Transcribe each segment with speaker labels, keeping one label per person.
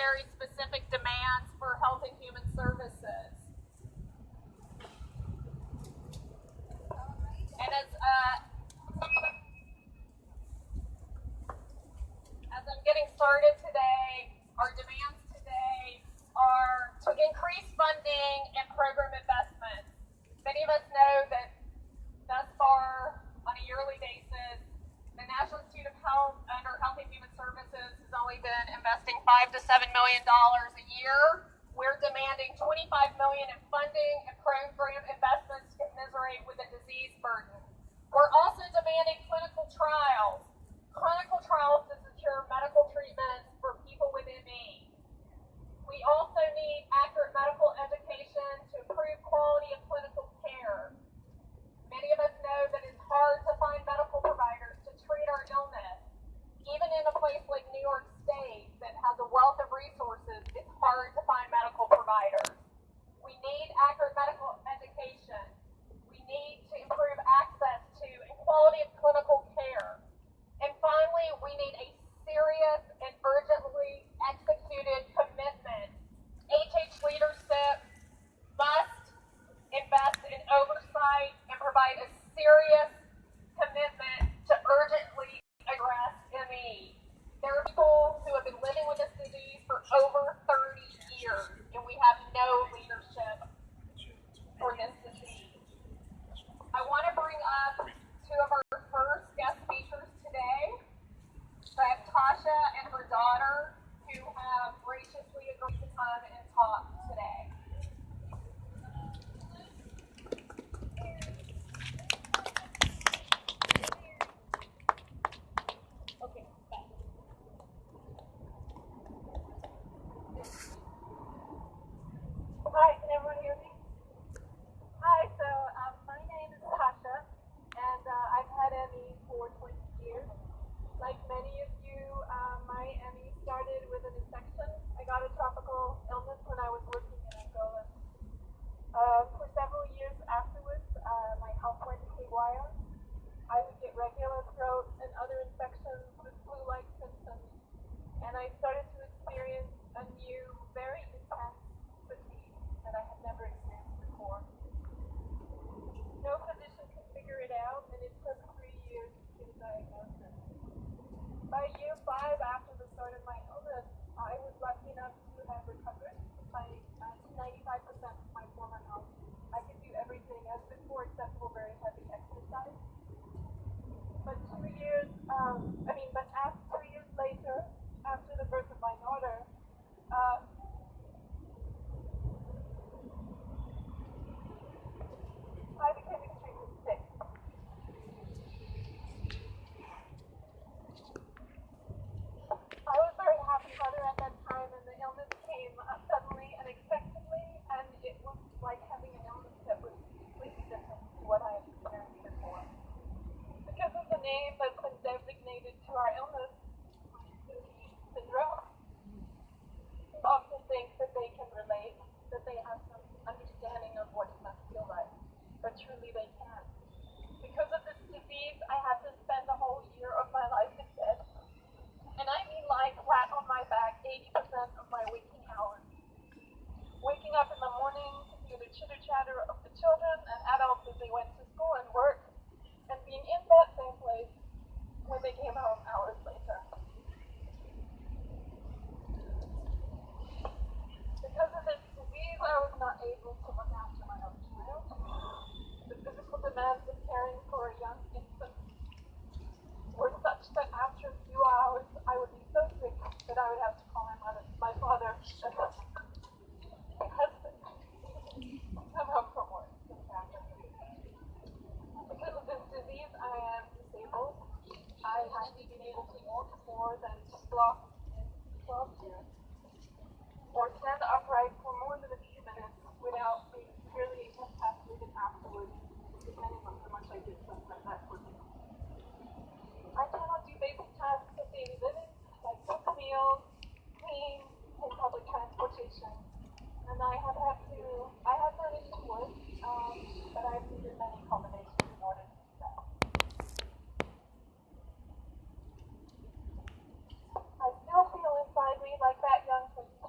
Speaker 1: very specific demands for Health and Human Services. And as I'm getting started today, our demands today are to increase funding and program investments. Many of us know that thus far, on a yearly basis, the National Institute of Health under Health and Human Services has only been investing $5 to $7 million a year. We're demanding $25 million in funding and program investments to commiserate with the disease burden. We're also demanding clinical trials to secure medical treatments for people with ME. We also need accurate medical education to improve quality of clinical care. Many of us know that it's hard to find medical providers to treat our illness. Even in a place like New York State that has a wealth of resources, it's hard to find medical providers. We need accurate medical education. We need to improve access to and quality of clinical care. And finally, we need a serious and urgently executed commitment. HH leadership must invest in oversight and provide a serious commitment to urgently address ME. There are people who have been living with this disease for over 30 years, and we have no leadership for this disease. I want to bring up two of our first guest speakers today. I have Tasha and her daughter, who have graciously agreed to come and talk today. Okay, bye.
Speaker 2: Hi, can everyone hear me? Hi, so my name is Tasha, and I've had ME for 20 years. Like many of you, my ME started with an infection. I got a tropical illness when I was working in Angola. For several years afterwards, my health went haywire. I would get regular throat and other infections with flu-like symptoms, and I started to experience a new, very intense fatigue that I had never experienced before. No physician could figure it out, and it took 3 years to get a diagnosis. By year 5 after the start of my illness, I was lucky enough to have recovered by 95% of my former health. I could do everything as before except for very heavy exercise. But 2 years, but after 2 years later, after the birth of my daughter, I became extremely sick. I was very happy mother at that time, and the illness came suddenly, unexpectedly, and it was like having an illness that was completely different to what I had experienced before. Because of the name that's been designated to our illness, syndrome, people often think that they can relate, that they have some understanding of what it must feel like, but truly they can't. Because of this disease, I had to spend the whole year of my life in bed. And I mean like flat on my back 80% of my waking hours. Waking up in the morning to hear the chitter-chatter of the children and adults as they went to school and work, and being in that same place when they came home hours later. Because of this disease, I was not able to look after my own child. The physical demands of caring for a young infant were such that after a few hours, I would be so sick that I would have to call my father, my husband, come home from work. Because of this disease, I am disabled. I haven't been able to walk more than 2 blocks in 12 years, or stand upright for more than a few minutes without being severely incapacitated afterwards, depending on how much I did sometimes that for me. I cannot do basic tasks of daily living, like cook meals, clean, and public transportation. And I have managed to work, but I've needed many combinations in order to do that. I still feel inside me like that young 20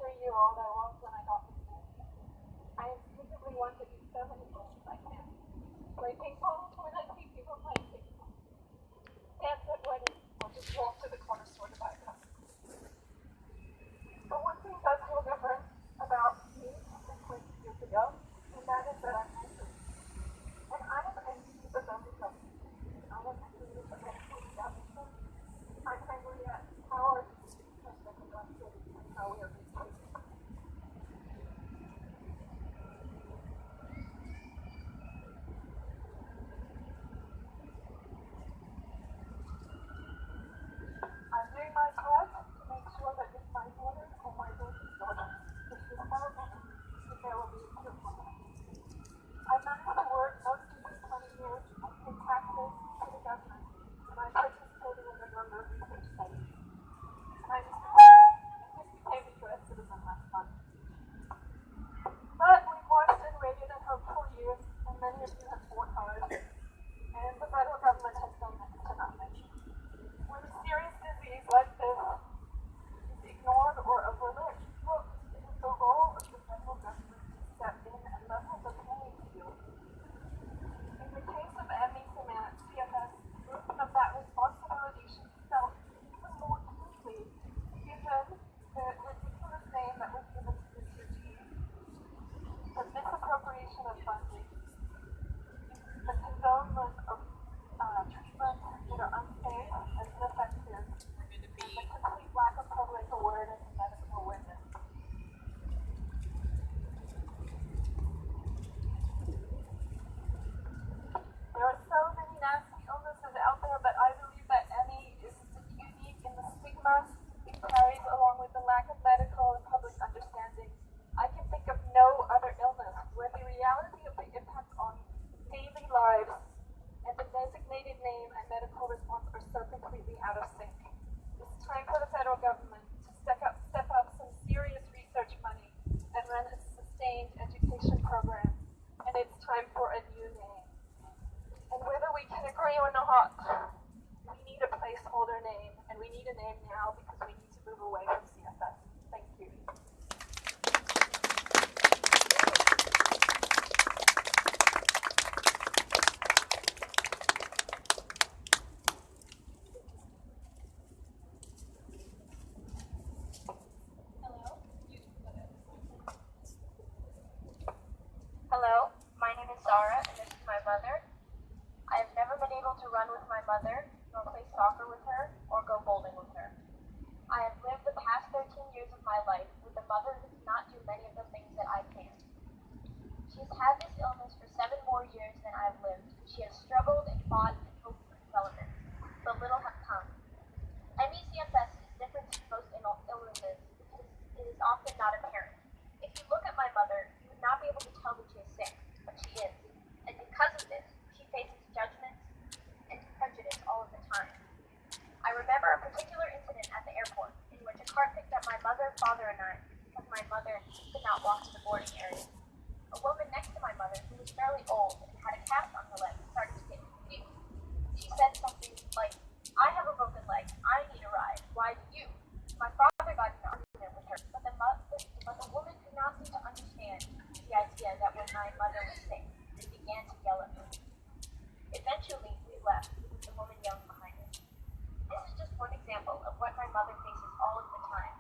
Speaker 2: out of sync. It's time for the federal government to step up some serious research money and run a sustained education program. And it's time for a new name. And whether we can agree or not, we need a placeholder name, and we need a name now because we need to move away from CFS. Thank you.
Speaker 3: Hello, my name is Zara, and this is my mother. I have never been able to run with my mother, nor play soccer with her, or go bowling with her. I have lived the past 13 years of my life with a mother who cannot do many of the things that I can. She has had this illness for 7 more years than I have lived. She has struggled and fought and hoped for development, but little has come. MECFS is different to most illnesses because it is often not apparent. If you look at my mother, you would not be able to tell that she is sick, but she is. And because of this, she faces judgments and prejudice all of the time. I remember a particular incident at the airport in which a car picked up my mother, father, and I because my mother could not walk to the boarding area. A woman next to my mother, who was fairly old and had a cast on her leg, started to get confused. She said something like, "I have a broken leg. I need a ride. Why do you?" My father got into an argument with her, but the woman could not seem to understand the idea that when my mother was sick, and began to yell at me. Eventually, we left with the woman yelling behind us. This is just one example of what my mother faces all of the time.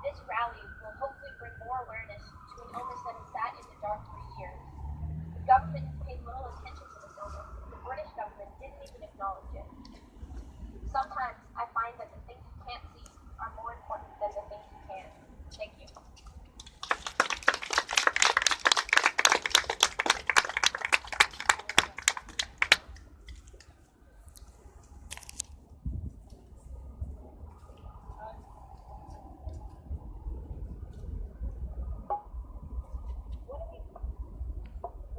Speaker 3: This rally will hopefully bring more awareness to an illness that has sat in the dark for years. The government has paid little attention to this illness. The British government didn't even acknowledge it. Sometimes I find that the things you can't see are more important than the things you can. Thank you.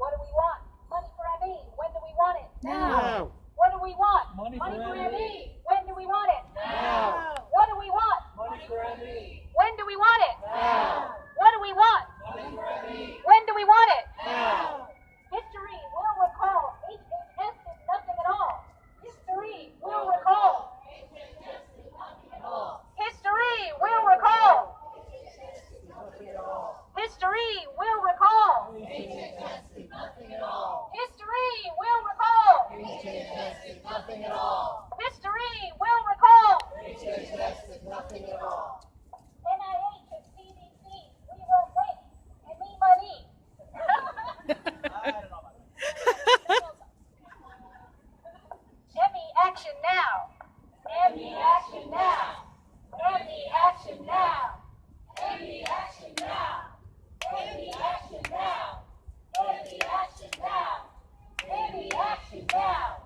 Speaker 2: What do we want? Money for ME. When do we want it?
Speaker 4: Now.
Speaker 2: What do we want?
Speaker 4: Money
Speaker 2: Money
Speaker 4: for
Speaker 2: for
Speaker 4: ME.
Speaker 2: ME. When do we want it?
Speaker 4: Now.
Speaker 2: What do we want?
Speaker 4: Money for ME.
Speaker 2: When do we want it?
Speaker 4: Now.
Speaker 2: What do we want?
Speaker 4: Money for ME.
Speaker 2: When do we want it?
Speaker 4: Now.
Speaker 2: History will recall HHS did nothing at all. History will recall. History will recall. History will recall.
Speaker 4: Nothing at all.
Speaker 2: History will recall.
Speaker 4: Nothing at all.
Speaker 2: History will recall.
Speaker 4: Nothing at all.
Speaker 2: NIH and CDC, we won't wait. And me money.
Speaker 4: I don't know about that.
Speaker 2: ME action now. ME action now. ME action now. ME action now. ME action now. ME action now. ME action now.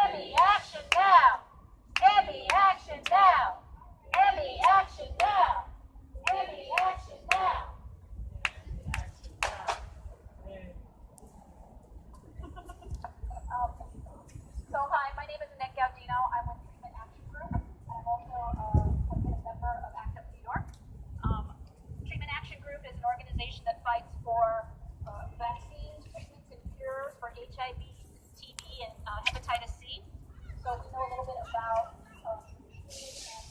Speaker 2: ME action now. ME action now. ME action now. ME action now. So hi, my name is Annette Gaudino. I'm with Treatment Action Group. I'm also a member of ACT UP New York. Treatment Action Group is an organization that fights for vaccines, treatments, and cures for HIV, TB, and hepatitis C. So we know a little bit about and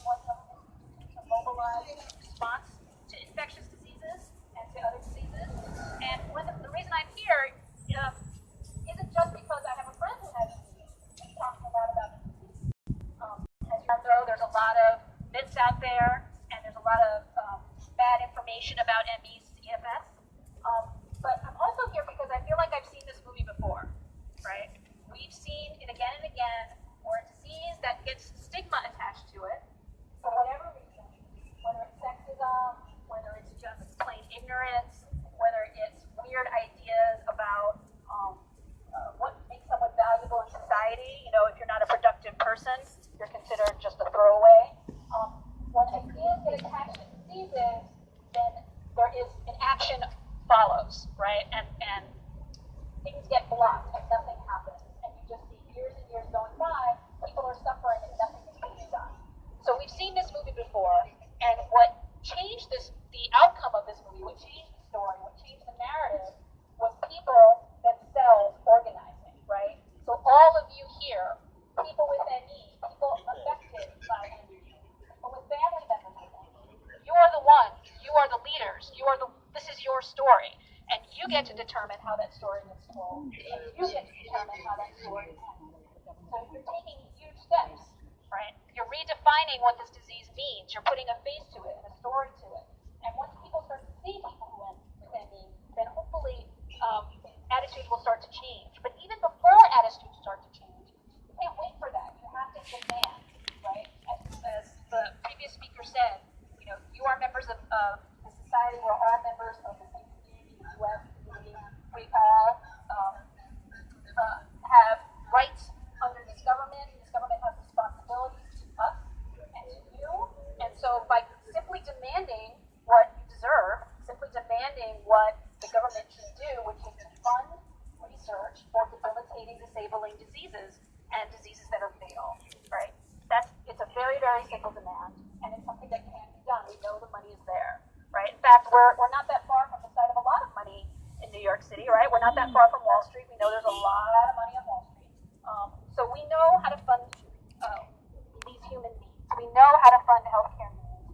Speaker 2: what government can do to mobilize in response to infectious diseases and to other diseases. And the reason I'm here isn't just because I have a friend who has talking a lot about it. As you know, there's a lot of myths out there, and there's a lot of bad information about ME's CFS. But I'm also here because I feel like I've seen this movie before, right? We've seen it again and again, or a disease that gets stigma attached to it for whatever reason, whether it's sexism, whether it's just plain ignorance, whether it's weird ideas about what makes someone valuable in society. You know, if you're not a productive person, you're considered just a throwaway. When ideas get attached to diseases, then there is an action follows, right? And things get blocked and nothing happens. And you just see years and years going by, people are suffering and nothing is being done.
Speaker 5: get to determine how that story gets told. You get to determine how that story ends. So you're taking huge steps, right? You're redefining what this disease means. You're putting a face to it and a story to it. And once people start to see people who have ME, then hopefully attitudes will start to change. But even before attitudes start to change, you can't wait for that. You have to demand, right? As the previous speaker said, you are members of the society. We're all members of the same community, the U.S. community. We all have rights under this government. This government has responsibilities to us and to you. And so by simply demanding what you deserve, simply demanding what the government should do, which is to fund research for debilitating, disabling diseases and diseases that are fatal, right? It's a very, very simple demand, and it's something that can be done. We know the money is there, right? In fact, we're not that far from the site of a lot of money in New York City, right? We're not that far from Wall Street. We know there's a lot of money on Wall Street. So we know how to fund these human needs. We know how to fund healthcare needs.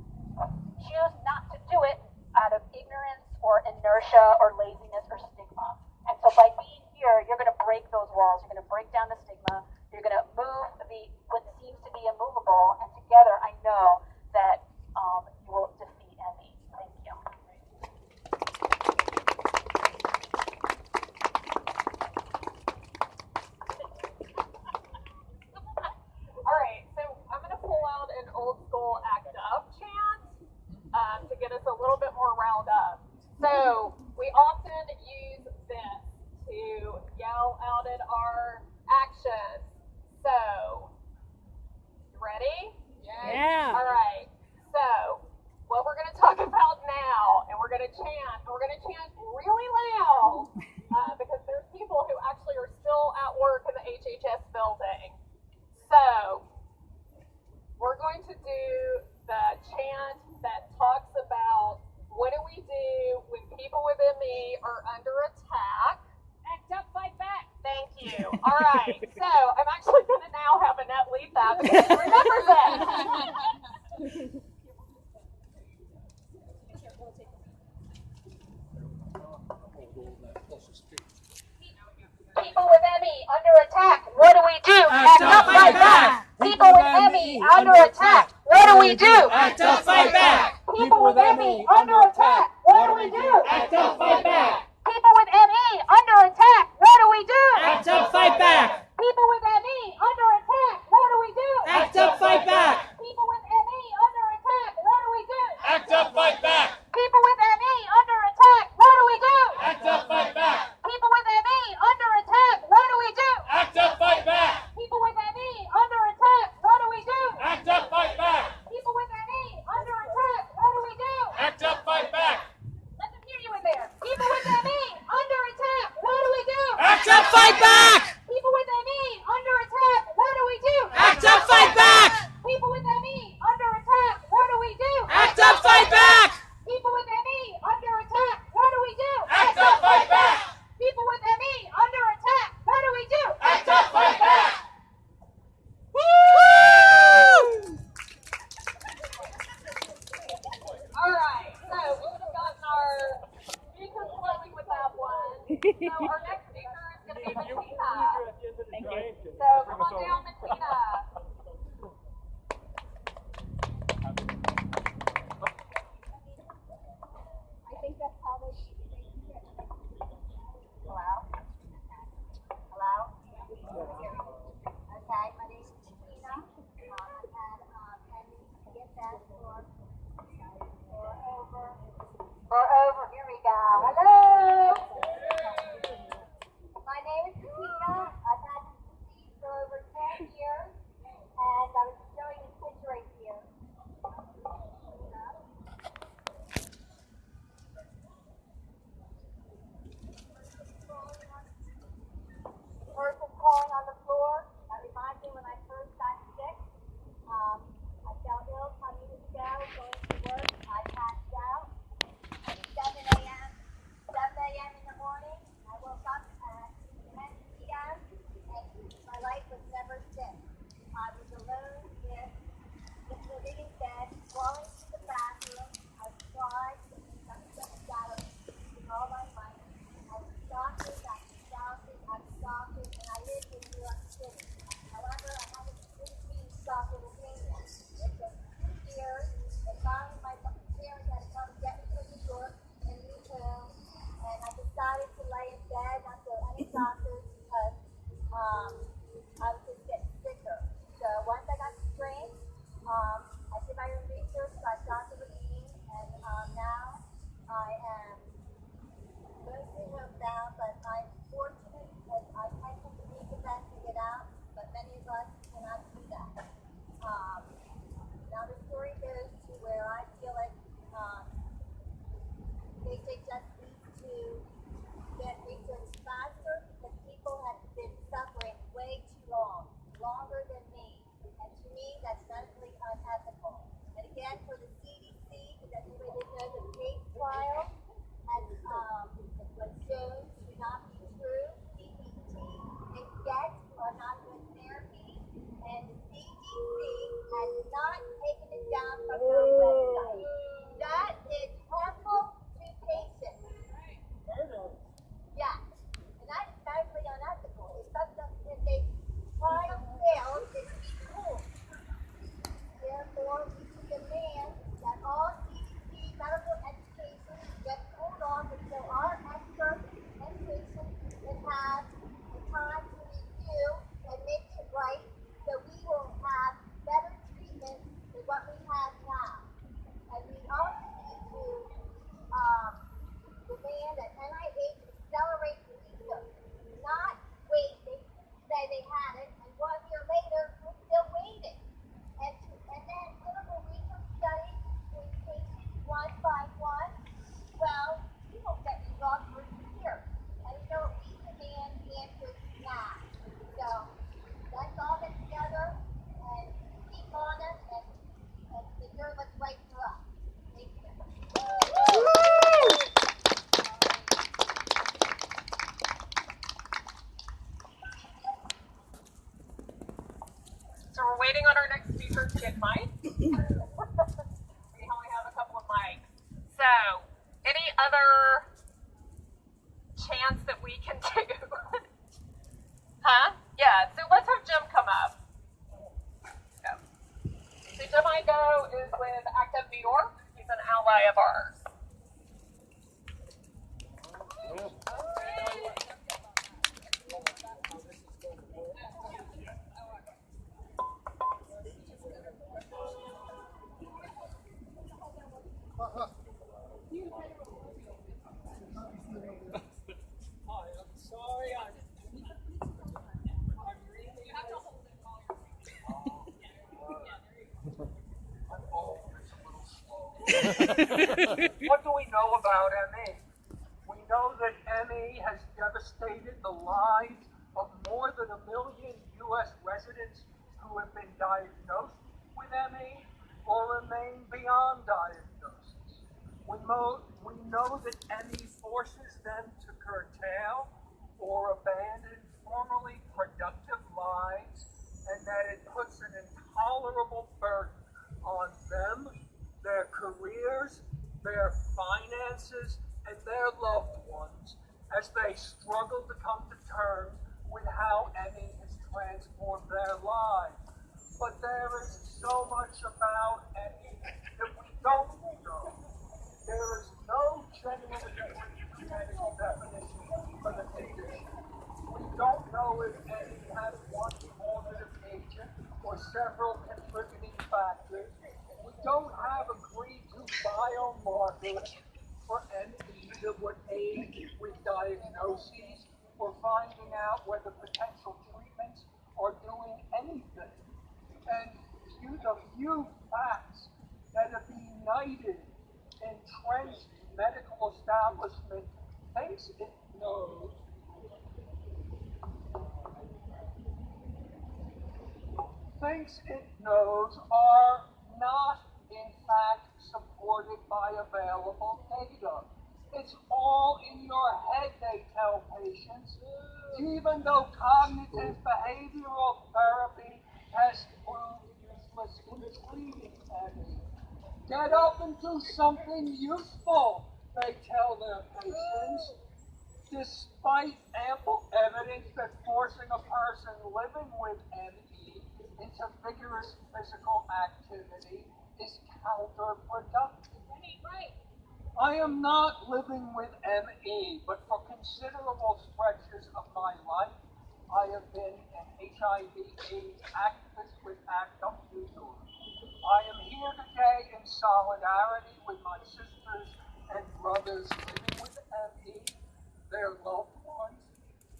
Speaker 5: Choose not to do it out of ignorance or inertia or laziness or stigma. And so by being here, you're going to break those walls. You're going to break down the stigma. You're going to move what seems to be immovable. And together, I know that you will defeat ME. Thank you.
Speaker 1: All right, so I'm going to pull out an old school ACT UP chant to get us a little bit more riled up. So we often use this to yell out at our actions. So, you ready?
Speaker 6: Yeah.
Speaker 1: All right. So, what we're going to talk about now, and we're going to chant really loud because there's people who actually are still at work in the HHS building. So, we're going to do the chant that talks about what do we do when people with ME are under attack.
Speaker 6: Act up, fight back.
Speaker 1: Thank you. All right. So I'm actually going to now have Annette lead that because she remembers it. People with ME under attack. What do we do? Act up, fight back. People with ME under attack. What do we do?
Speaker 4: Act up, fight back.
Speaker 1: People with ME under attack. What do we do?
Speaker 4: Act up, fight back.
Speaker 1: People with ME under attack. What do we do?
Speaker 4: Act up, fight back.
Speaker 1: People with ME under attack. What do we do?
Speaker 4: Act up, fight back.
Speaker 1: People with ME under attack. What do we do?
Speaker 4: Act up, fight back.
Speaker 1: People with ME under attack. What do we do?
Speaker 4: Act up, fight back.
Speaker 1: People with ME under attack. What do we do?
Speaker 4: Act up, fight back.
Speaker 1: People with ME under attack. What do we do?
Speaker 4: Act up, fight back.
Speaker 1: People with ME under attack. What do we do?
Speaker 4: Act up, fight back.
Speaker 1: Let them hear you in there. People with ME under attack. What do we do?
Speaker 4: Act up, fight back.
Speaker 1: People with ME under attack. What do we do?
Speaker 4: Act up, fight back.
Speaker 1: People
Speaker 7: prior research by Dr. Levine, and now I am nursing home now, but I'm fortunate because I had to leave the best to get out, but many of us cannot do that. Now the story goes to where I feel like they just need to get research faster because people have been suffering way too long, longer than me. And to me, that's medically unethical. And again, for the CDC, because everybody didn't know the PACE trial has was shown to not be true. CBT and GET are not good therapy. And the CDC has not taken it down from their website. That is harmful to patients. Yes. And that is medically unethical. If something, if a trial fails, it should be cool. Therefore, we should demand that all CDC medical education get pulled off until our experts and patients can have the time to review and make it right, so we will have better treatment than what we have now. And we also need to demand that NIH accelerate the research, not wait. They say they had it, and 1 year later, we're still waiting. And then clinical research studies in patients one by one. Well, we won't get results for years. And you know, we demand answers now. So let's all get together and keep on it and deserve what's right for us. Thank you.
Speaker 1: So we're waiting on our next speaker to get mics. We only have a couple of mics. So, any other chance that we can do? Huh? Yeah, so let's have Jim come up. Yeah. So Jim Eigo is with Active New York. He's an ally of ours.
Speaker 8: What do we know about ME? We know that ME has devastated the lives of more than 1 million U.S. residents who have been diagnosed with ME or remain beyond diagnosis. We know that ME forces them to curtail or abandon formerly productive lives, and that it puts an intolerable burden on them, their careers, their finances, and their loved ones as they struggle to come to terms with how ME has transformed their lives. But there is so much about ME that we don't know. There is no genuine medical definition for the condition. We don't know if ME has one causative agent or several contributing factors. We don't have agreed-to biomarkers for ME that would aid with diagnoses or finding out whether potential treatments are doing anything. And the few facts that have united entrenched medical establishment thinks it knows are not in fact supported by available data. It's all in your head, they tell patients, even though cognitive behavioral therapy has proved useless in treating ME. Get up and do something useful, they tell their patients. Despite ample evidence that forcing a person living with ME into vigorous physical activity is counterproductive. I am not living with ME, but for considerable stretches of my life, I have been an HIV/AIDS activist with ACT UP New York. I am here to solidarity with my sisters and brothers living with ME, their loved ones,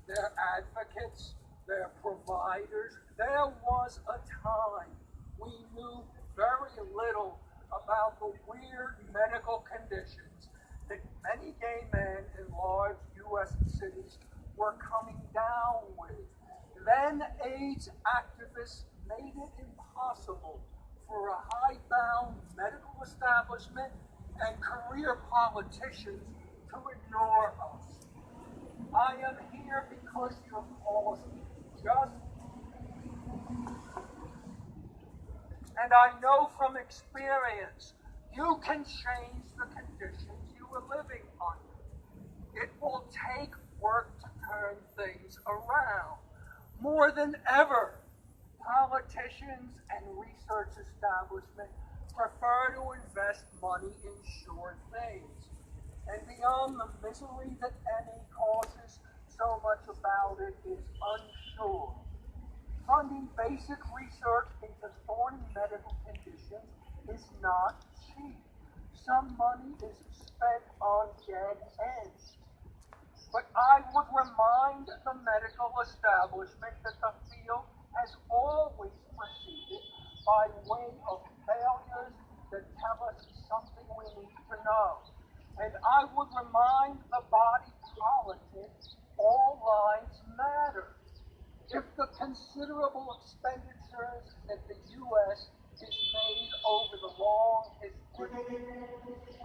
Speaker 8: their advocates, their providers. There was a time we knew very little about the weird medical conditions that many gay men in large U.S. cities were coming down with. Then AIDS activists made it impossible for a hidebound medical establishment and career politicians to ignore us. I am here because your cause is just, and I know from experience you can change the conditions you are living under. It will take work to turn things around. More than ever, politicians and research establishments prefer to invest money in sure things. And beyond the misery that any causes, so much about it is unsure. Funding basic research into thorny medical conditions is not cheap. Some money is spent on dead ends. But I would remind the medical establishment that the field has always proceeded by way of failures that tell us something we need to know. And I would remind the body politic all lives matter. If the considerable expenditures that the U.S. has made over the long history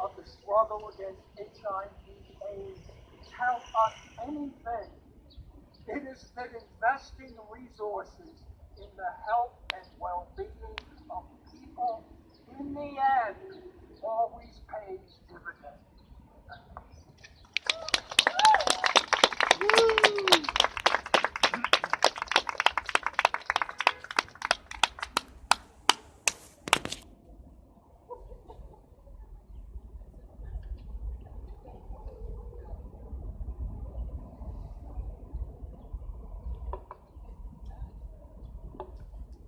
Speaker 8: of the struggle against HIV/AIDS tell us anything, it is that investing resources in the health and well-being of people, in the end, always pays dividends.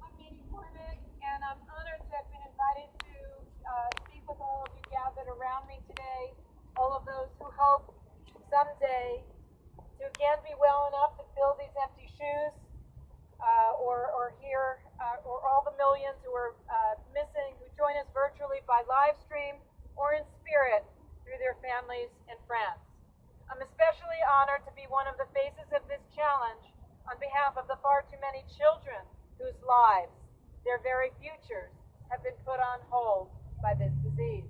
Speaker 2: I'm Mady Hornig, and I'm honored to have been invited to speak with all of you gathered around me today, all of those who hope someday to again be well enough to fill these empty shoes, or all the millions who are missing, who join us virtually by live stream or in spirit through their families and friends. I'm especially honored to be one of the faces of this challenge on behalf of the far too many children whose lives, their very futures, have been put on hold by this disease.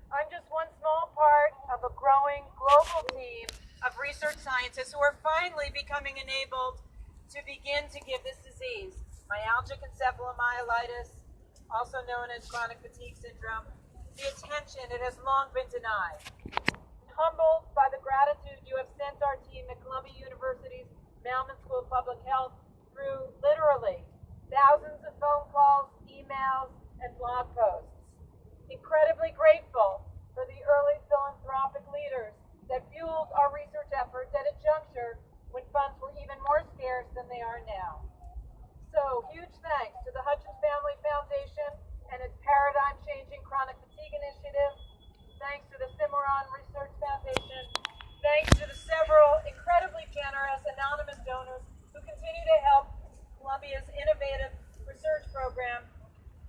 Speaker 2: I'm just one small part of a growing global team of research scientists who are finally becoming enabled to begin to give this disease, myalgic encephalomyelitis, also known as chronic fatigue syndrome, the attention it has long been denied. Humbled by the gratitude you have sent our team at Columbia University's Mailman School of Public Health through literally thousands of phone calls, emails, and blog posts. Incredibly grateful for the early philanthropic leaders that fueled our research efforts at a juncture when funds were even more scarce than they are now. So, huge thanks to the Hutchins Family Foundation and its paradigm-changing chronic fatigue initiative. Thanks to the Cimarron Research Foundation. Thanks to the several incredibly generous anonymous donors who continue to help Columbia's innovative research program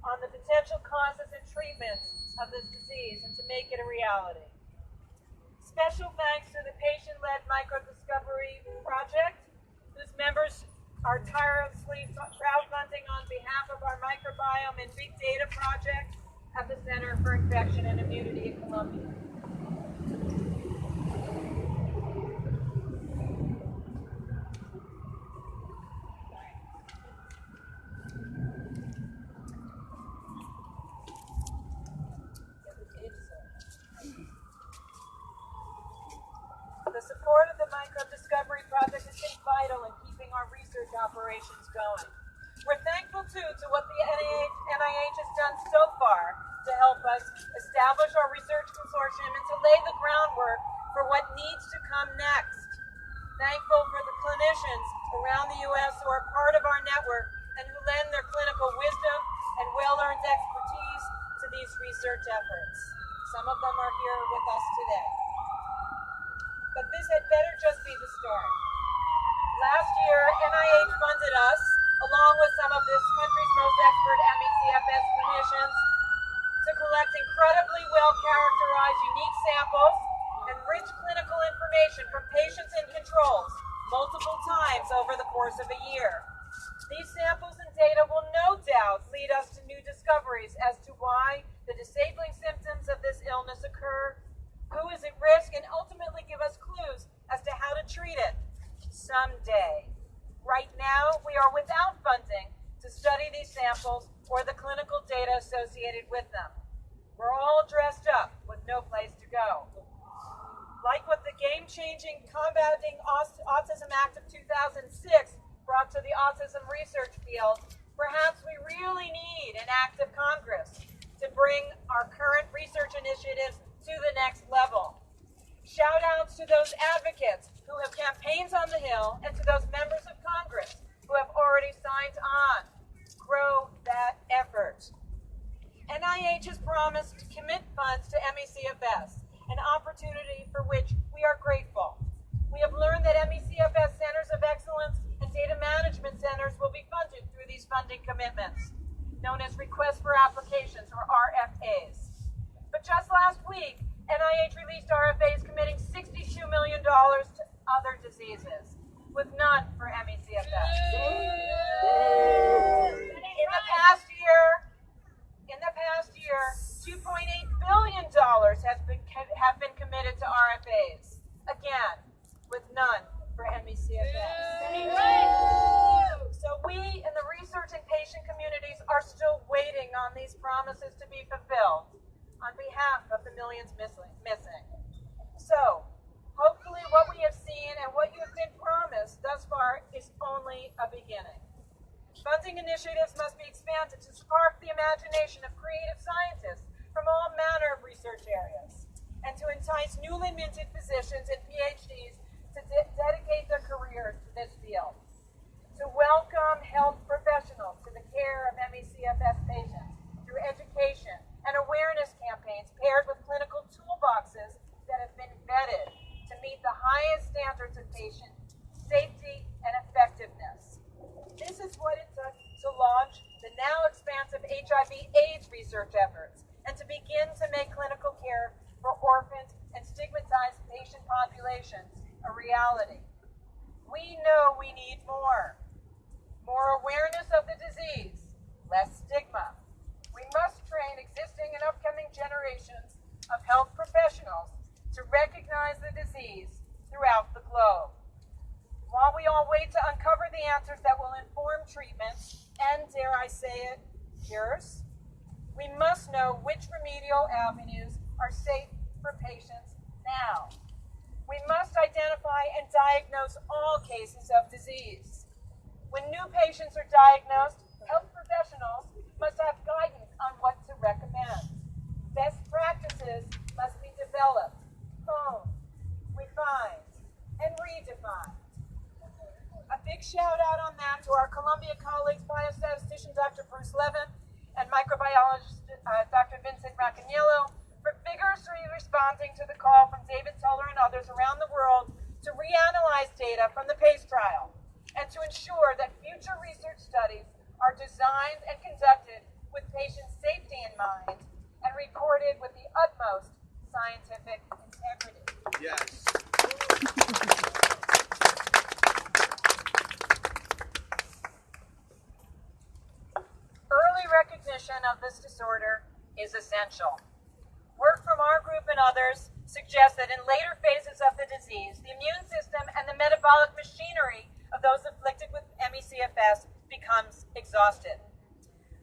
Speaker 2: on the potential causes and treatments of this disease and to make it a reality. Special thanks to the patient-led microdiscovery project, whose members are tirelessly crowdfunding on behalf of our microbiome and big data project at the Center for Infection and Immunity at Columbia. The support of the microdiscovery project has been vital in keeping our research operations going. We're thankful, too, to what the NIH has done so far to help us establish our research consortium and to lay the groundwork for what needs to come next. Thankful for the clinicians around the U.S. who are part of our network and who lend their clinical wisdom and well-earned expertise to these research
Speaker 9: research efforts. Some of them are here with us today. But this had better just be the start. Last year, NIH funded us, along with some of this country's most expert ME/CFS clinicians, to collect incredibly well-characterized unique samples and rich clinical information from patients and controls multiple times over the course of a year. These samples and data will no doubt lead us to new discoveries as to why the disabling symptoms of this illness occur, who is at risk, and ultimately give us clues as to how to treat it someday. Right now, we are without funding to study these samples or the clinical data associated with them. We're all dressed up with no place to go. Like what the game-changing Combating Autism Act of 2006 brought to the autism research field, perhaps we really need an act of Congress to bring our current research initiatives to the next level. Shout outs to those advocates who have campaigns on the Hill and to those members of Congress who have already signed on. Grow that effort. NIH has promised to commit funds to ME/CFS, an opportunity for which we are grateful. We have learned that ME/CFS Centers of Excellence and Data Management Centers will be funded through these funding commitments, known as Requests for Applications, or RFAs. But just last week, NIH released RFAs committing $62 million to other diseases, with none for ME/CFS. In the past year, $2.8 billion have been committed to RFAs, again, with none for ME/CFS. So we in the research and patient communities are still waiting on these promises to be fulfilled on behalf of the millions missing. So, hopefully what we have seen and what you have been promised thus far is only a beginning. Funding initiatives must be expanded to spark the imagination of creative scientists from all manner of research areas, and to entice newly minted physicians and PhDs to dedicate their careers to this field. To welcome health professionals to the care of ME/CFS patients through education and awareness campaigns paired with clinical toolboxes that have been vetted to meet the highest standards of patient safety and effectiveness. This is what it took to launch the now expansive HIV/AIDS research efforts and to begin to make clinical care for orphaned and stigmatized patient populations a reality. We know we need more. More awareness of the disease, less stigma. We must train existing and upcoming generations of health professionals to recognize the disease throughout the globe. While we all wait to uncover the answers that will inform treatments and, dare I say it, cures, we must know which remedial avenues are safe for patients now. We must identify and diagnose all cases of disease. When new patients are diagnosed, health professionals must have guidance on what to recommend. Best practices must be developed, honed, refined, and redefined. A big shout out on that to our Columbia colleagues, biostatistician Dr. Bruce Levine and microbiologist Dr. Vincent Racanello, for vigorously responding to the call from David Tuller and others around the world to reanalyze data from the PACE trial and to ensure that future research studies are designed and conducted with patient safety in mind and recorded with the utmost scientific integrity.
Speaker 10: Yes.
Speaker 9: Early recognition of this disorder is essential. Work from our group and others suggests that in later phases of the disease, the immune system and the metabolic machinery of those afflicted with ME/CFS becomes exhausted.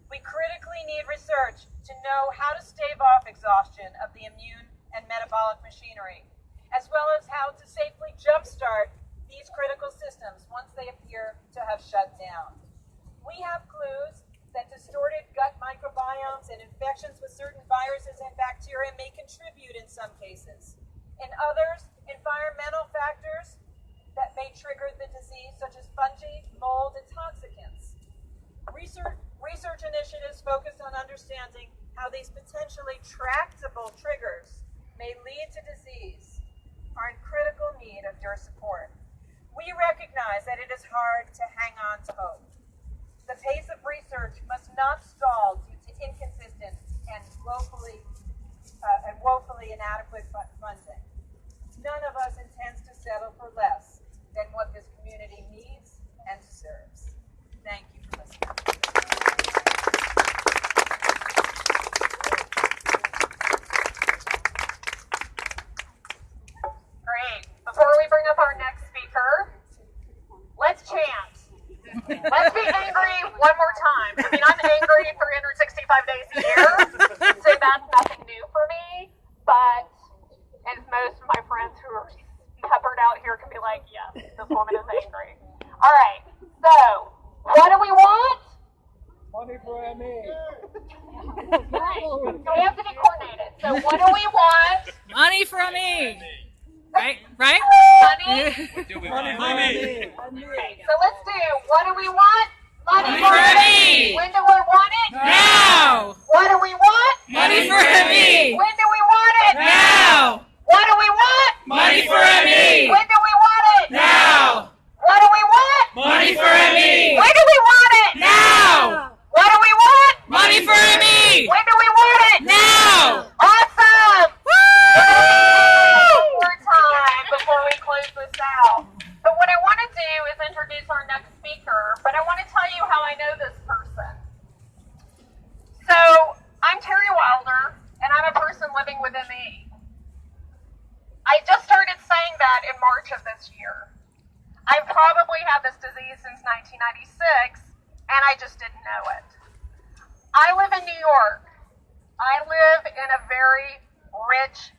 Speaker 9: We critically need research to know how to stave off exhaustion of the immune and metabolic machinery, as well as how to safely jumpstart these critical systems once they appear to have shut down. We have clues that distorted gut microbiomes and infections with certain viruses and bacteria may contribute in some cases. In others, environmental factors that may trigger the disease, such as fungi, mold, and toxicants. Research initiatives focus on understanding how these potentially tractable triggers may lead to disease, are in critical need of your support. We recognize that it is hard to hang on to hope. The pace of research must not stall due to inconsistent and woefully inadequate funding. None of us intends to settle for less than what this community needs and deserves. Thank you for listening.
Speaker 1: Great. Before we bring up our next speaker, let's chant. Let's be angry one more time. I mean, I'm angry 365 days a year, so that's nothing new for me. But, as most of my friends who are peppered out here can be like, yes, this woman is angry. All right. So, what do we want?
Speaker 8: Money for ME.
Speaker 1: So we have to be coordinated. So, what do we want?
Speaker 6: Money from me. Right?
Speaker 1: Money?
Speaker 4: Money.
Speaker 1: Okay, so let's do, what do we want? Money
Speaker 6: for
Speaker 1: me. When do we want it?
Speaker 6: Now.
Speaker 1: What do we want?
Speaker 6: Money for me.
Speaker 1: When do we want it?
Speaker 6: Now.
Speaker 1: What do we want?
Speaker 6: Money for me.
Speaker 1: When do we want it?
Speaker 6: Now.
Speaker 1: What do we want?
Speaker 6: Money for me.
Speaker 1: When do we want it?
Speaker 6: Now.
Speaker 1: What do we want?
Speaker 6: Money for me.
Speaker 1: When do we want it?
Speaker 6: Now.
Speaker 1: Awesome!
Speaker 6: Woo!
Speaker 1: More time before we close this out. But what I want to do is introduce our next speaker, but I want to tell you how I know this person. So, I'm Terri Wilder, and I'm a person living with ME. I just started saying that in March of this year. I've probably had this disease since 1996, and I just didn't know it. I live in New York. I live in a very rich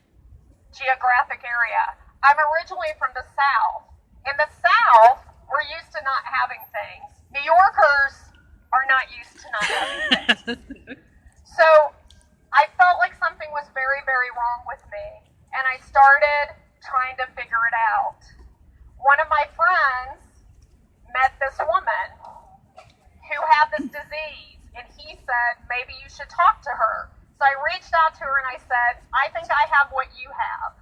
Speaker 1: geographic area. I'm originally from the South. In the South, we're used to not having things. New Yorkers are not used to not having things. So I felt like something was very, very wrong with me, and I started trying to figure it out. One of my friends met this woman who had this disease, and he said, maybe you should talk to her. So I reached out to her and I said, I think I have what you have.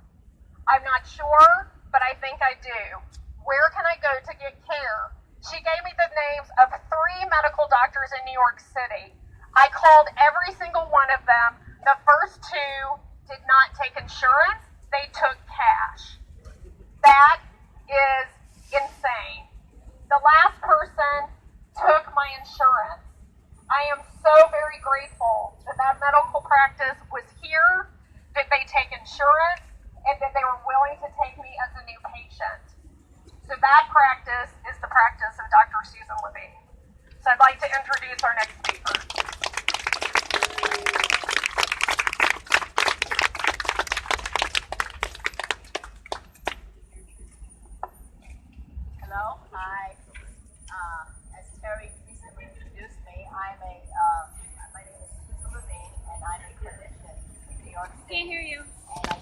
Speaker 1: I'm not sure, but I think I do. Where can I go to get care? She gave me the names of 3 medical doctors in New York City. I called every single one of them. The first 2 did not take insurance. They took cash. That is insane. The last person took my insurance. I am so very grateful that that medical practice was here, that they take insurance, and that they were willing to take me as a new patient. So that practice is the practice of Dr. Susan Levine. So I'd like to introduce our next speaker.
Speaker 10: Hello, hi. As Terri recently introduced me, my name is Susan Levine, and I'm a clinician in New York City.
Speaker 6: Can't hear you.
Speaker 10: And I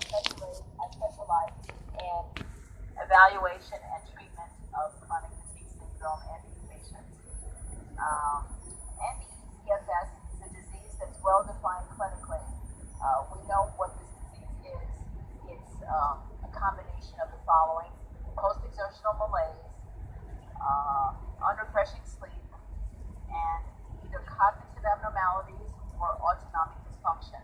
Speaker 10: specialize in evaluation and treatment of chronic fatigue syndrome and patients. ME/CFS is a disease that's well defined clinically. We know what this disease is. It's a combination of the following: post-exertional malaise, under-pressure sleep, and either cognitive abnormalities or autonomic dysfunction.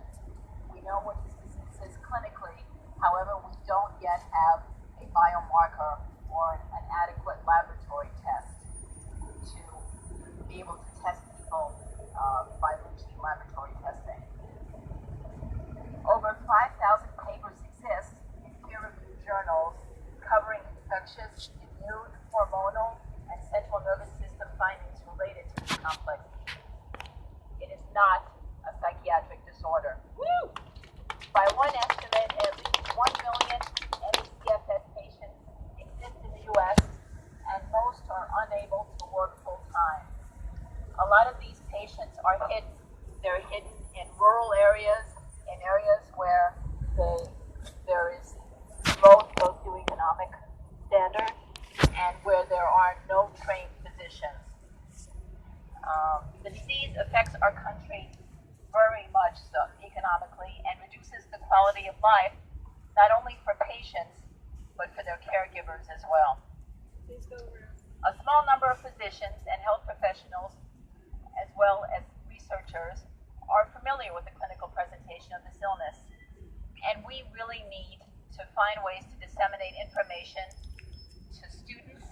Speaker 10: We know what this disease is clinically. However, we don't yet have a biomarker or an adequate laboratory test to be able to quality of life, not only for patients, but for their caregivers as well. A small number of physicians and health professionals, as well as researchers, are familiar with the clinical presentation of this illness. And we really need to find ways to disseminate information to students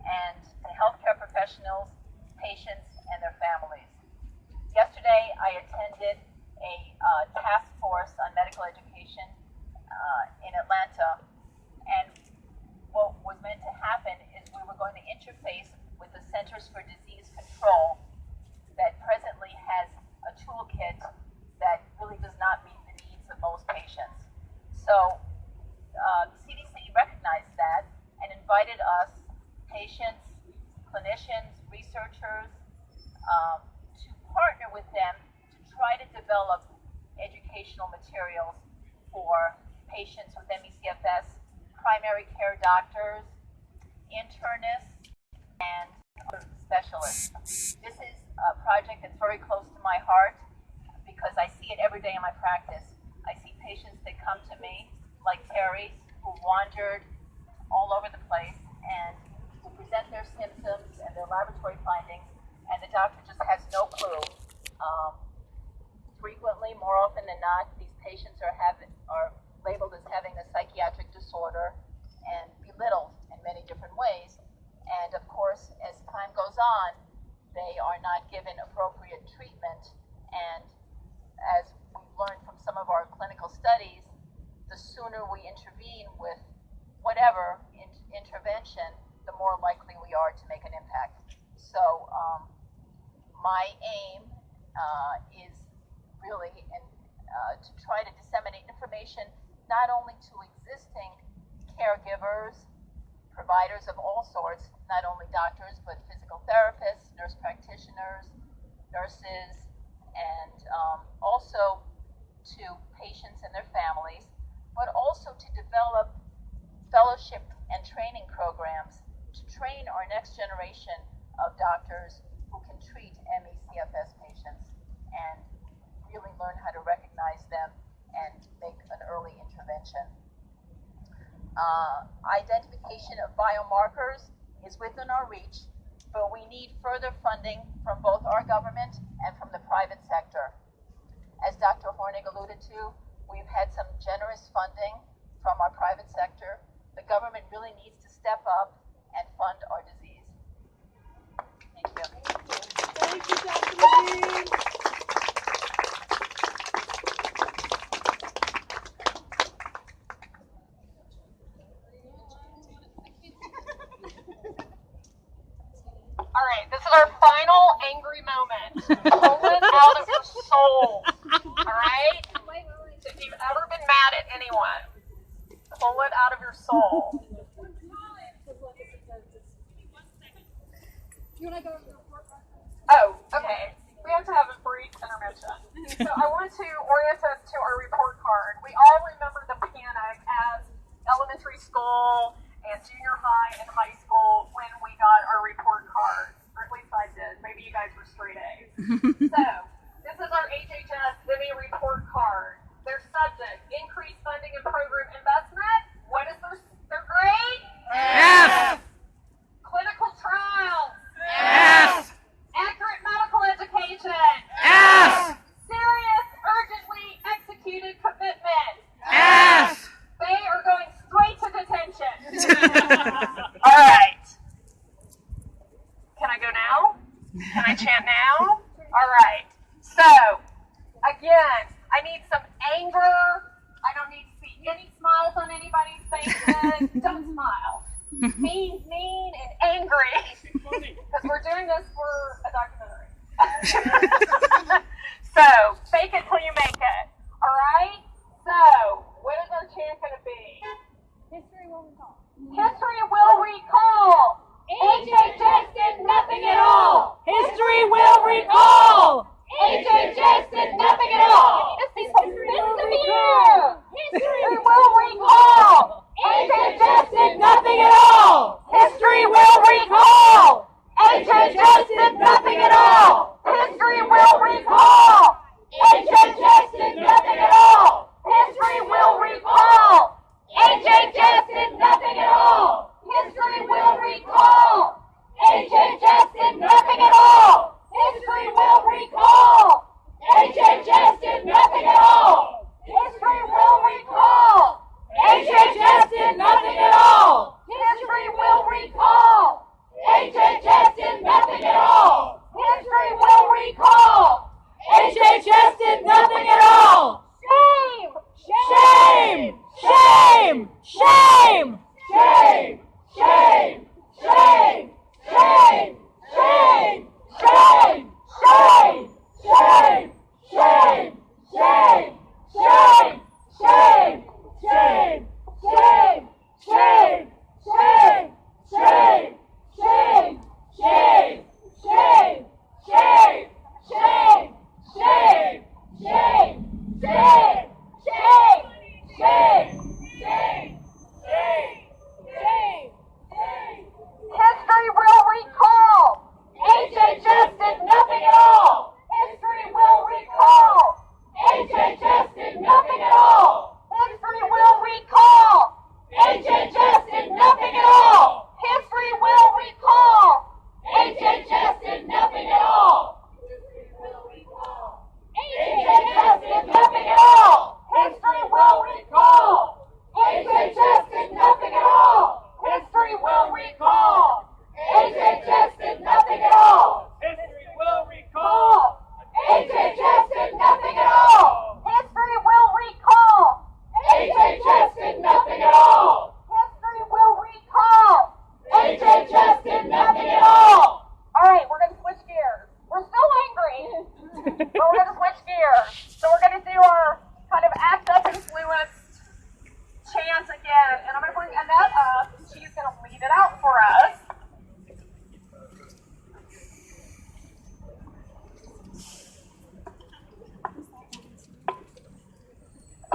Speaker 10: and to healthcare professionals, patients, and their families. Yesterday, I attended a task force on medical education in Atlanta, and what was meant to happen is we were going to interface with the Centers for Disease Control that presently has a toolkit that really does not meet the needs of most patients. So CDC recognized that and invited us, patients, clinicians, researchers, to partner with them to try to develop educational materials for patients with ME/CFS, primary care doctors, internists, and other specialists. This is a project that's very close to my heart because I see it every day in my practice. I see patients that come to me, like Terri, who wandered all over the place and who present their symptoms and their laboratory findings, and the doctor just has no clue. Frequently, more often than not, these patients are labeled as having a psychiatric disorder and belittled in many different ways. And of course, as time goes on, they are not given appropriate treatment. And as we've learned from some of our clinical studies, the sooner we intervene with whatever intervention, the more likely we are to make an impact. So my aim is really to try to disseminate information not only to existing caregivers, providers of all sorts, not only doctors, but physical therapists, nurse practitioners, nurses, and also to patients and their families, but also to develop fellowship and training programs to train our next generation of doctors who can treat ME/CFS patients and really learn how to recognize them and make an early intervention. Identification of biomarkers is within our reach, but we need further funding from both our government and from the private sector. As Dr. Hornig alluded to, we've had some generous funding from our private sector. The government really needs to step up and fund our disease. Thank you.
Speaker 2: Thank you, Dr. Levine.
Speaker 1: All right, this is our final angry moment. Pull it out of your soul. All right? If you've ever been mad at anyone, pull it out of your soul. Oh, okay. We have to have a brief intermission. So I want to orient us to our report card. We all remember the panic as elementary school and junior high and high school when we got our report cards. Or at least I did. Maybe you guys were straight A's. So this is our HHS ME report card. Their subject, increased funding and program investment. What is their grade?
Speaker 6: F.
Speaker 1: Clinical trials.
Speaker 6: F.
Speaker 1: Accurate medical education.
Speaker 6: F.
Speaker 1: Serious, urgently executed commitment.
Speaker 6: F.
Speaker 1: They are going straight to detention. All right. Can I go now? Can I chant now? All right. So, again, I need some anger. I don't need to see any smiles on anybody's faces. Don't smile. Mean and angry. Because we're doing this for a documentary. So, fake it till you make it. All right? So, what is our chant going to be?
Speaker 2: History will recall.
Speaker 1: History will recall. HHS did nothing at all.
Speaker 6: History will recall.
Speaker 1: HHS did nothing at all. History will recall. HHS did nothing at all. History will recall. HHS did nothing at all. History will recall. HHS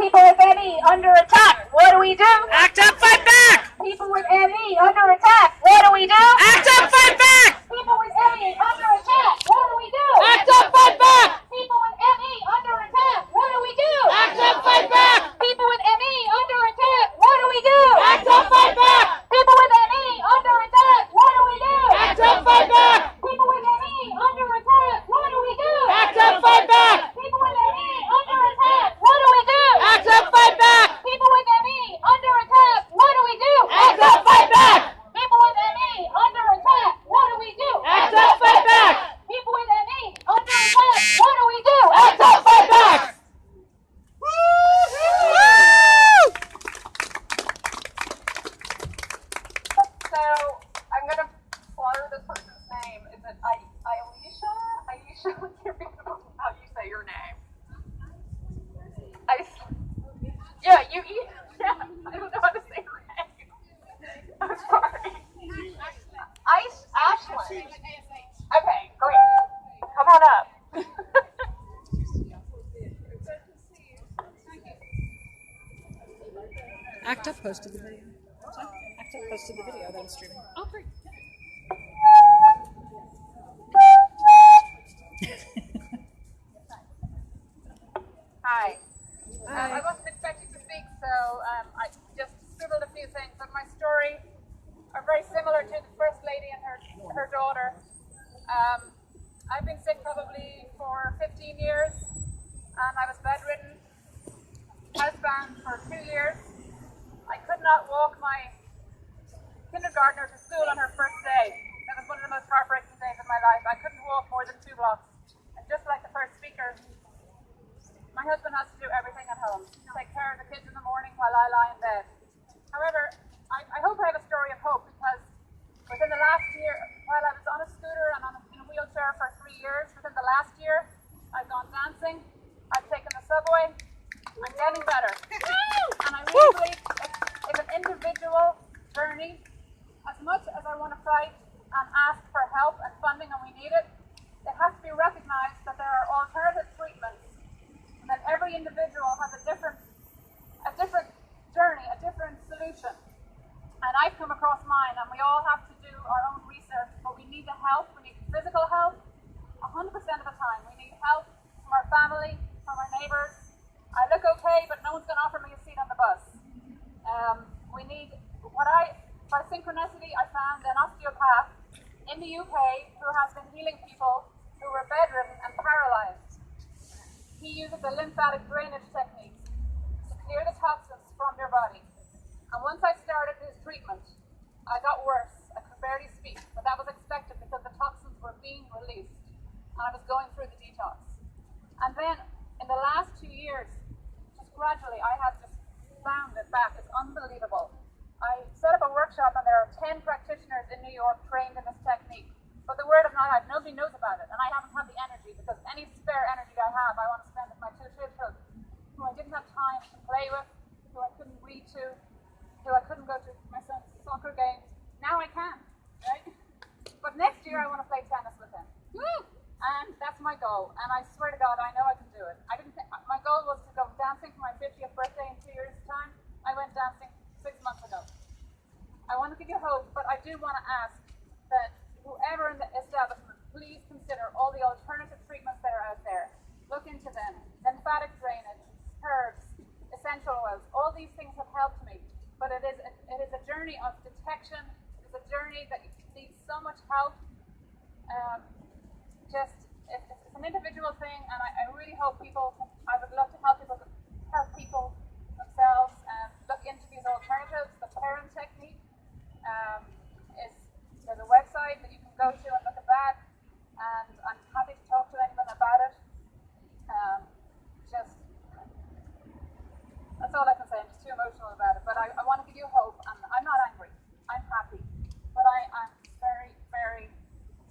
Speaker 5: People with ME under attack. What do we do?
Speaker 6: Act up, fight back!
Speaker 5: People with ME under attack. What do we do?
Speaker 6: Act up, fight back!
Speaker 5: People with ME under attack. What do we do?
Speaker 6: Act up, fight back!
Speaker 5: People with ME under attack. What do we do?
Speaker 6: Act up, fight back!
Speaker 5: People with ME under attack. What do we do?
Speaker 6: Act up, fight back!
Speaker 5: People with ME under attack. What do we do?
Speaker 6: Act up, fight back!
Speaker 5: People with ME under attack. What do we do?
Speaker 6: Act up, fight back!
Speaker 5: People with ME under attack. What do we do?
Speaker 6: Act up, fight back!
Speaker 5: People with ME under attack. What do we do?
Speaker 6: Act up, fight back!
Speaker 5: People with ME under attack. What do we do?
Speaker 6: Act up, fight back!
Speaker 5: People with ME under attack. What do we do?
Speaker 6: Act up, fight back!
Speaker 1: So I'm gonna slaughter this person's name. Is it Aisha? Aisha, I can't remember how you say your name. Yeah, yeah, I don't know how to say her name. I'm sorry. Ashley. Okay, great. Come on up.
Speaker 11: Act Up posted the video. Act Up posted the video that I'm streaming. Oh, great.
Speaker 1: Hi. I wasn't expecting to speak, so I just scribbled a few things. But my story are very similar to the First Lady and her daughter. I've been sick probably for 15 years, and I was bedridden, housebound for 2 years. I could not walk my kindergartner to school on her first day. That was one of the most heartbreaking days of my life. I couldn't walk more than 2 blocks. And just like the first speaker, my husband has to do everything at home. Take care of the kids in the morning while I lie in bed. However, I hope I have a story of hope, because within the last year, while I was on a scooter and in a wheelchair for 3 years, within the last year, I've gone dancing, I've taken the subway, I'm getting better. And I really believe it's an individual journey. As much as I want to fight and ask for help and funding, and we need it, it has to be recognized that there are alternative treatments, and that every individual has a different journey, a different solution. And I've come across mine, and we all have to do our own research, but we need the help. We need physical help 100% of the time. We need help from our family, from our neighbors. I look okay, but no one's going to offer me a seat on the bus. We need by synchronicity, I found an osteopath in the UK who has been healing people who were bedridden and paralyzed. He uses a lymphatic drainage technique to clear the toxins from your body. And once I started his treatment, I got worse. I could barely speak, but that was expected because the toxins were being released, and I was going through the detox. And then in the last 2 years, just gradually, I have just found it back. It's unbelievable. I set up a workshop, and there are 10 practitioners in New York trained in this technique. But the word is not out. Nobody knows about it, and I haven't had the energy, because any spare energy I have, I want to spend with my 2 children, who I didn't have time to play with, who I couldn't read to, who I couldn't go to my son's soccer games. Now I can, right? But next year I want to play tennis with him. Woo! And that's my goal. And I swear to God, I know I can do it. My goal was to go dancing for my 50th birthday in 2 years' time. I went dancing 6 months ago. I want to give you hope, but I do want to ask that whoever in the establishment, please consider all the alternative treatments that are out there. Look into them. Lymphatic drainage, herbs, essential oils. All these things have helped me. But it is a journey of detection. It's a journey that needs so much help. It's an individual thing, and I really hope I would love to help people themselves and look into these alternatives. The parent technique there's a website that you can go to and look at that, and I'm happy to talk to anyone about it. That's all I can say. I'm just too emotional about it. But I want to give you hope, and I'm not angry. I'm happy. But I'm very, very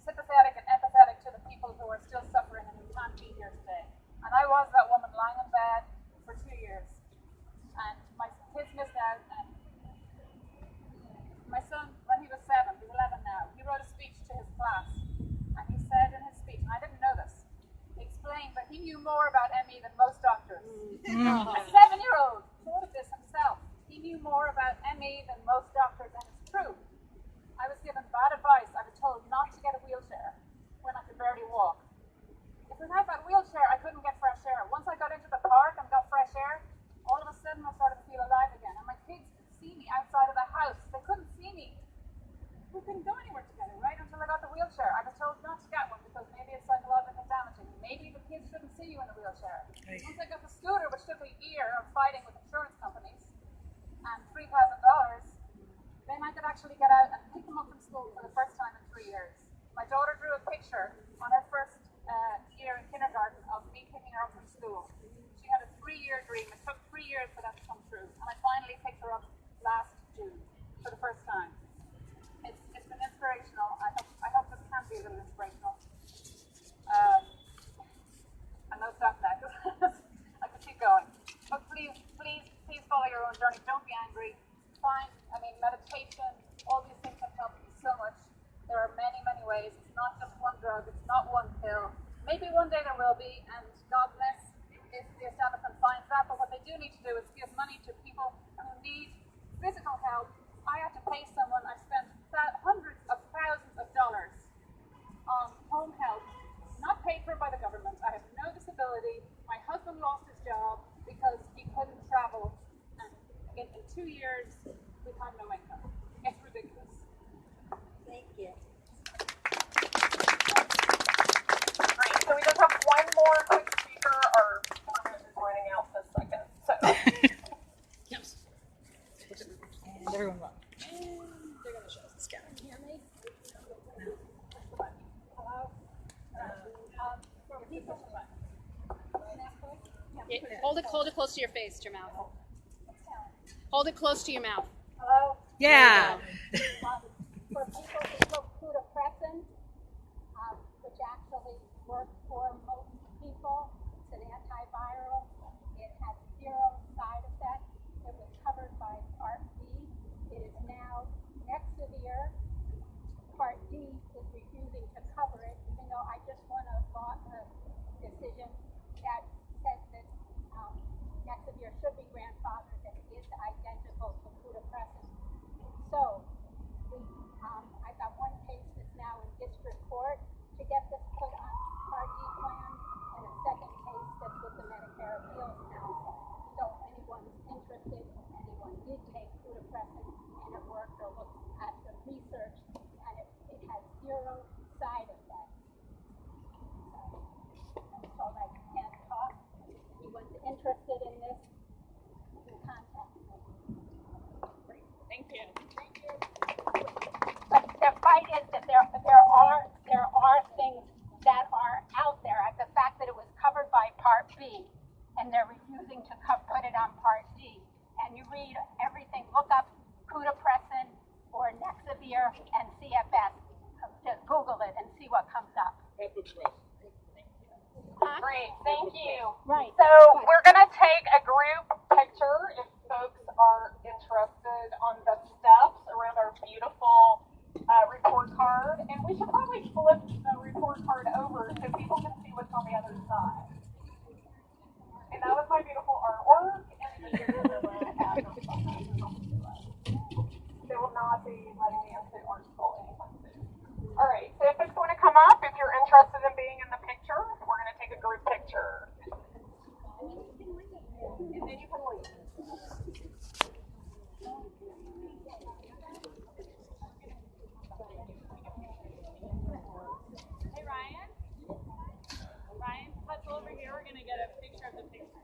Speaker 1: sympathetic and empathetic to the people who are still suffering and who can't be here today. And I was that woman lying in bed for 2 years. And my kids missed out. And my son, when he was 7, he's 11 now, he wrote a speech to his class. And he said in his speech, and I didn't know this, he explained that he knew more about ME than most doctors. A 7-year-old
Speaker 2: I could actually get out and pick them up from school for the first time in 3 years. My daughter drew a picture on her first year in kindergarten of me picking her up from school. She had a 3-year dream. It took 3 years for that to come true. And I finally picked her up last June for the first time. It's been inspirational. I hope this can be a little inspirational. I know stop now. I could keep going. But please follow your own journey. Don't be angry. Meditation, all these things have helped me so much. There are many, many ways. It's not just one drug. It's not one pill. Maybe one day there will be, and God bless if the establishment finds that. But what they do need to do is give money to people who need physical help. I had to pay someone. I spent hundreds of thousands of dollars on home help, not paid for by the government. I have no disability. My husband lost his job because he couldn't travel, and in 2 years we've had no income. It's ridiculous.
Speaker 7: Thank you.
Speaker 1: Great. So we just have one more quick speaker. Our permit is running out this second. So
Speaker 11: Yes. And everyone will. They're going to show us the scanner. Can you hear me?
Speaker 2: Hello?
Speaker 6: Hold it close to your face, to your mouth. Hold it close to your mouth.
Speaker 2: Hello?
Speaker 11: Yeah.
Speaker 7: For people who took Kudapressin, which actually works for most people, it's an antiviral. It has 0 side effects. It was covered by Part B. It is now Nexavir. Part D is refusing to cover it, even though I just won a decision that says that Nexavir should be grandfathered, that it is identical to Kudapressin. So, I've got one case that's now in district court to get this put on Part D plan, and a second case that's with the Medicare Appeals Council. So if anyone's interested, anyone did take Kudapressin and it worked, or looked at the research, and it has 0 side effects. So I'm told I can't talk. If anyone's interested in this, you can contact me.
Speaker 1: great. Thank you.
Speaker 7: But the fight is that there are things that are out there. The fact that it was covered by Part B, and they're refusing to put it on Part D. And you read everything. Look up Kudapressin or Nexavir and CFS. Just Google it and see what comes up.
Speaker 1: Great. Thank you.
Speaker 7: Right.
Speaker 1: So we're going to take a group picture if folks are interested on the steps around our beautiful report card. And we should probably flip the report card over so people can see what's on the other side. And that was my beautiful artwork. And they will not be letting me into art school anytime soon. All right. So if it's going to come up, if you're interested in being in the picture, we're going to take a group picture. And then you can leave.
Speaker 2: Hey, Ryan? Ryan, touch over here. We're going to get a picture of the picture.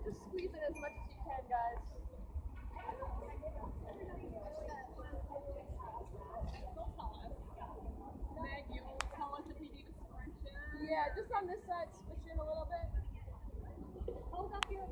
Speaker 2: Just squeeze it as much as you can, guys. Meg, you will tell us if you need a scrunchie. Yeah, just on this side, switch in a little bit. Hold up your